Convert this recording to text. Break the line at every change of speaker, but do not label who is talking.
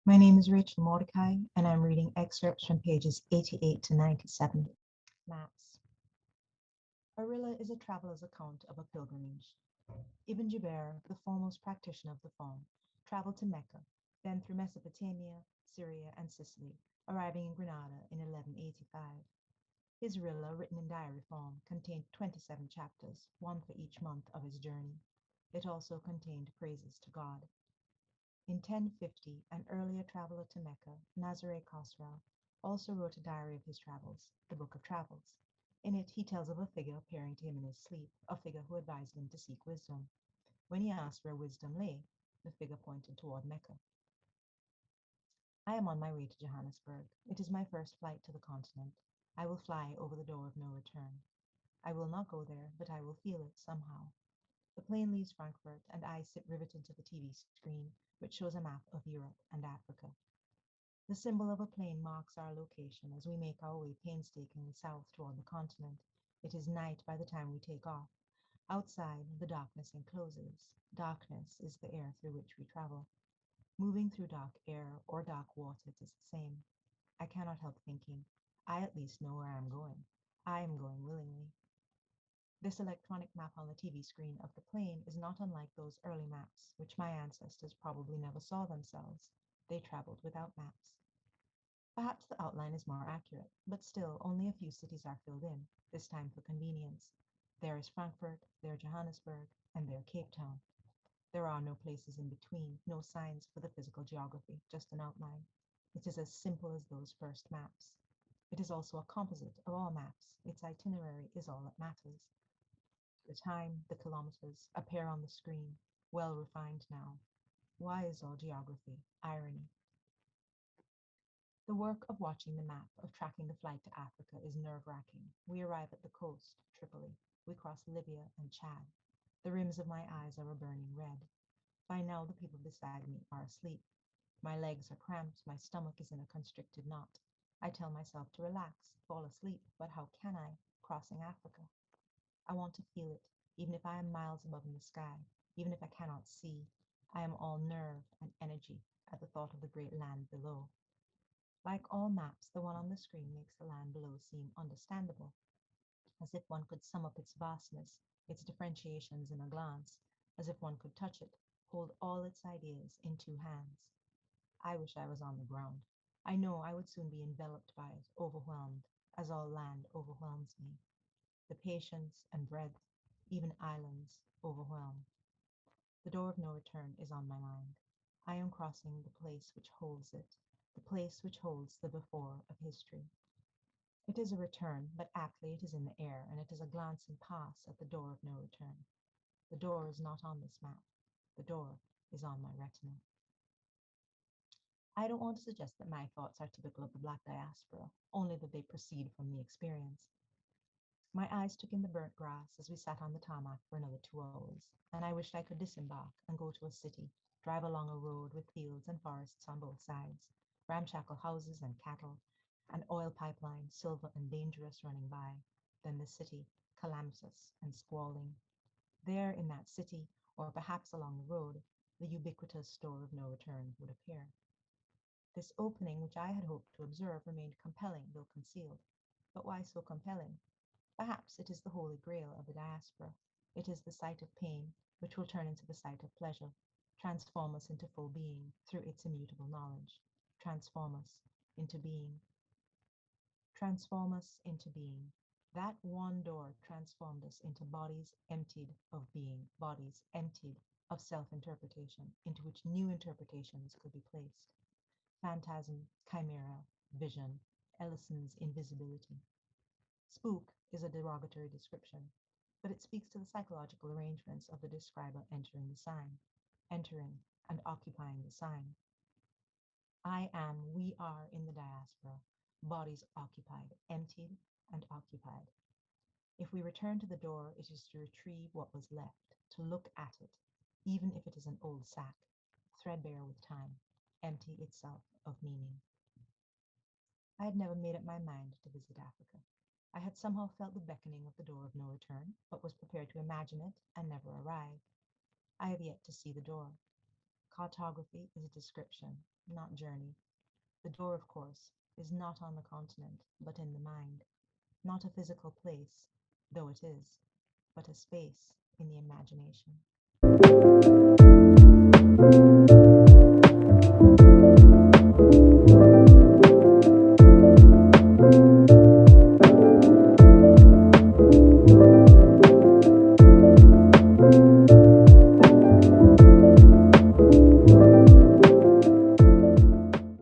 My name is Rachel Mordecai, and I'm reading excerpts from pages 88 to 97. Maps. Arilla is a traveler's account of a pilgrimage. Ibn Jubair, the foremost practitioner of the form, traveled to Mecca, then through Mesopotamia, Syria, and Sicily, arriving in Granada in 1185. His Rilla, written in diary form, contained 27 chapters, one for each month of his journey. It also contained praises to God. In 1050, an earlier traveler to Mecca, Nazare Khosrau, also wrote a diary of his travels, the Book of Travels. In it, he tells of a figure appearing to him in his sleep, a figure who advised him to seek wisdom. When he asked where wisdom lay, the figure pointed toward Mecca. I am on my way to Johannesburg. It is my first flight to the continent. I will fly over the door of no return. I will not go there, but I will feel it somehow. The plane leaves Frankfurt, and I sit riveted to the TV screen, which shows a map of Europe and Africa. The symbol of a plane marks our location as we make our way painstakingly south toward the continent. It is night by the time we take off. Outside, the darkness encloses. Darkness is the air through which we travel. Moving through dark air or dark water, it is the same. I cannot help thinking, I at least know where I am going. I am going willingly. This electronic map on the TV screen of the plane is not unlike those early maps, which my ancestors probably never saw themselves. They traveled without maps. Perhaps the outline is more accurate, but still only a few cities are filled in, this time for convenience. There is Frankfurt, there Johannesburg, and there Cape Town. There are no places in between, no signs for the physical geography, just an outline. It is as simple as those first maps. It is also a composite of all maps. Its itinerary is all that matters. The time, the kilometers, appear on the screen, well refined now. Why is all geography irony? The work of watching the map, of tracking the flight to Africa is nerve-wracking. We arrive at the coast, Tripoli. We cross Libya and Chad. The rims of my eyes are a burning red. By now, the people beside me are asleep. My legs are cramped, my stomach is in a constricted knot. I tell myself to relax, fall asleep, but how can I, crossing Africa? I want to feel it, even if I am miles above in the sky, even if I cannot see. I am all nerve and energy at the thought of the great land below. Like all maps, the one on the screen makes the land below seem understandable, as if one could sum up its vastness, its differentiations in a glance, as if one could touch it, hold all its ideas in two hands. I wish I was on the ground. I know I would soon be enveloped by it, overwhelmed, as all land overwhelms me. The patience and breadth, even islands, overwhelm. The door of no return is on my mind. I am crossing the place which holds it, the place which holds the before of history. It is a return, but aptly it is in the air, and it is a glancing pass at the door of no return. The door is not on this map. The door is on my retina. I don't want to suggest that my thoughts are typical of the Black diaspora, only that they proceed from the experience. My eyes took in the burnt grass as we sat on the tarmac for another 2 hours, and I wished I could disembark and go to a city, drive along a road with fields and forests on both sides, ramshackle houses and cattle, an oil pipeline, silver and dangerous, running by, then the city, calamitous and squalling. There in that city, or perhaps along the road, the ubiquitous store of no return would appear. This opening, which I had hoped to observe, remained compelling, though concealed. But why so compelling? Perhaps it is the holy grail of the diaspora. It is the sight of pain, which will turn into the sight of pleasure, transform us into full being through its immutable knowledge, transform us into being. Transform us into being. That one door transformed us into bodies emptied of being, bodies emptied of self-interpretation, into which new interpretations could be placed. Phantasm, chimera, vision, Ellison's invisibility. Spook is a derogatory description, but it speaks to the psychological arrangements of the describer entering the sign, entering and occupying the sign. I am, we are in the diaspora, bodies occupied, emptied and occupied. If we return to the door, it is to retrieve what was left, to look at it, even if it is an old sack, threadbare with time, empty itself of meaning. I had never made up my mind to visit Africa. I had somehow felt the beckoning of the door of no return, but was prepared to imagine it and never arrive. I have yet to see the door. Cartography is a description, not journey. The door, of course, is not on the continent, but in the mind, not a physical place, though it is, but a space in the imagination.